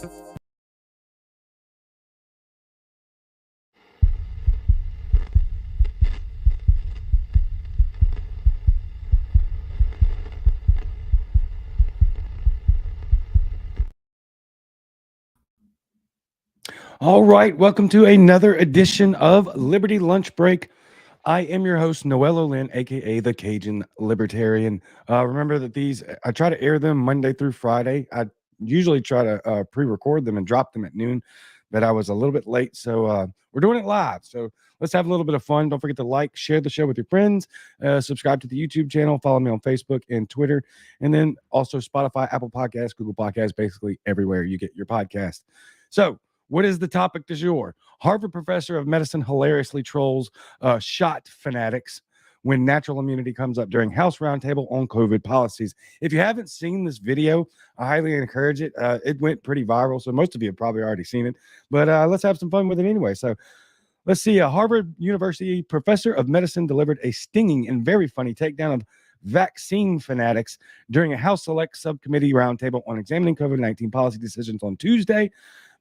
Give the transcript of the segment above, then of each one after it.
All right, welcome to another edition of Liberty Lunch Break. I am your host, Noel Olin, aka the Cajun Libertarian. Remember that I try to air them Monday through Friday. I usually try to pre-record them and drop them at noon, but I was a little bit late, so we're doing it live. So let's have a little bit of fun. Don't forget to like, share the show with your friends, subscribe to the YouTube channel, follow me on Facebook and Twitter, and then also Spotify, Apple Podcasts, Google Podcasts, basically everywhere you get your podcast. So what is the topic du jour? Harvard professor of medicine hilariously trolls shot fanatics when natural immunity comes up during House Roundtable on COVID policies. If you haven't seen this video, I highly encourage it. It went pretty viral, so most of you have probably already seen it. But let's have some fun with it anyway. So let's see. A Harvard University professor of medicine delivered a stinging and very funny takedown of vaccine fanatics during a House Select Subcommittee roundtable on examining COVID-19 policy decisions on Tuesday.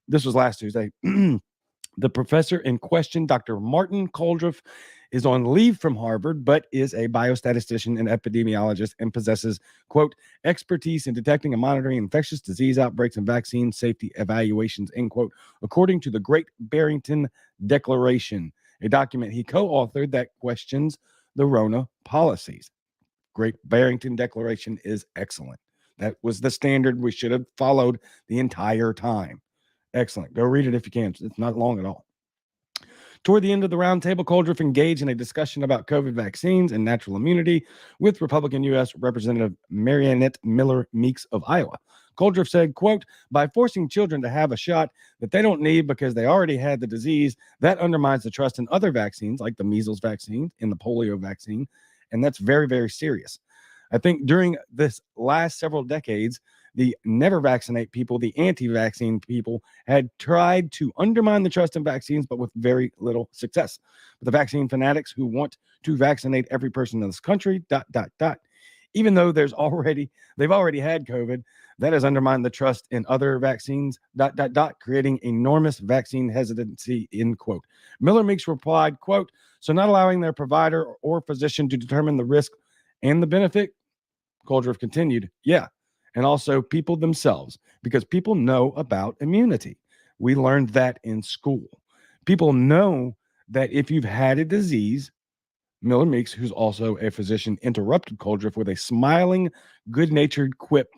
This was last Tuesday. The professor in question, Dr. Martin Coldruff, is on leave from Harvard, but is a biostatistician and epidemiologist and possesses, quote, expertise in detecting and monitoring infectious disease outbreaks and vaccine safety evaluations, end quote, according to the Great Barrington Declaration, a document he co-authored that questions the Rona policies. Great Barrington Declaration is excellent. That was the standard we should have followed the entire time. Excellent. Go read it if you can. It's not long at all. Toward the end of the roundtable, Coldruff engaged in a discussion about COVID vaccines and natural immunity with Republican U.S. Representative Mariannette Miller Meeks of Iowa. Coldruff said, quote, by forcing children to have a shot that they don't need because they already had the disease, that undermines the trust in other vaccines like the measles vaccine and the polio vaccine. And that's very, very serious. I think during this last several decades, the never vaccinate people, the anti-vaccine people, had tried to undermine the trust in vaccines, but with very little success. But the vaccine fanatics who want to vaccinate every person in this country, even though they've already had COVID, that has undermined the trust in other vaccines, creating enormous vaccine hesitancy, end quote. Miller Meeks replied, quote, so not allowing their provider or physician to determine the risk and the benefit, Coldruff continued, yeah, and also people themselves, because people know about immunity. We learned that in school. People know that if you've had a disease, Miller Meeks, who's also a physician, interrupted Coldruff with a smiling, good-natured quip,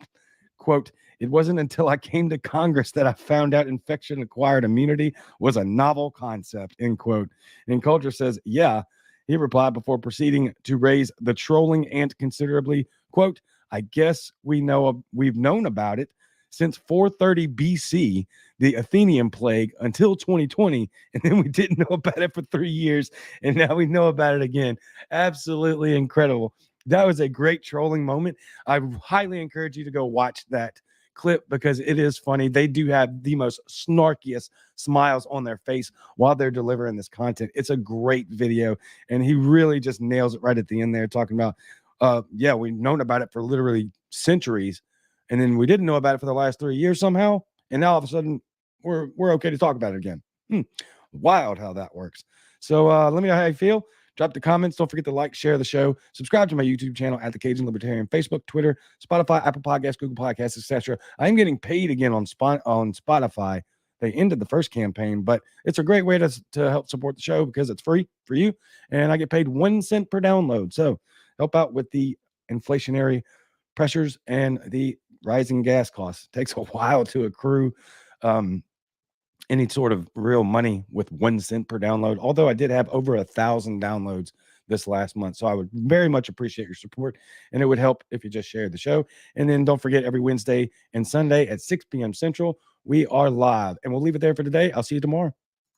quote, it wasn't until I came to Congress that I found out infection-acquired immunity was a novel concept, end quote. And Coldruff says, yeah, he replied before proceeding to raise the trolling ant considerably, quote, I guess we've known about it since 430 BC, the Athenian plague, until 2020, and then we didn't know about it for 3 years, and now we know about it again. Absolutely incredible. That was a great trolling moment. I highly encourage you to go watch that clip because it is funny. They do have the most snarkiest smiles on their face while they're delivering this content. It's a great video, and he really just nails it right at the end there, talking about yeah, we've known about it for literally centuries, and then we didn't know about it for the last 3 years somehow, and now all of a sudden we're okay to talk about it again. Wild how that works. So let me know how you feel. Drop the comments. Don't forget to like, share the show. Subscribe to my YouTube channel at the Cajun Libertarian, Facebook, Twitter, Spotify, Apple Podcasts, Google Podcasts, etc. I am getting paid again on Spotify. They ended the first campaign, but it's a great way to help support the show because it's free for you, and I get paid 1 cent per download. So help out with the inflationary pressures and the rising gas costs. It takes a while to accrue any sort of real money with 1 cent per download, although I did have over 1,000 downloads this last month. So I would very much appreciate your support, and it would help if you just shared the show. And then don't forget, every Wednesday and Sunday at 6 p.m. Central, we are live, and we'll leave it there for today. I'll see you tomorrow.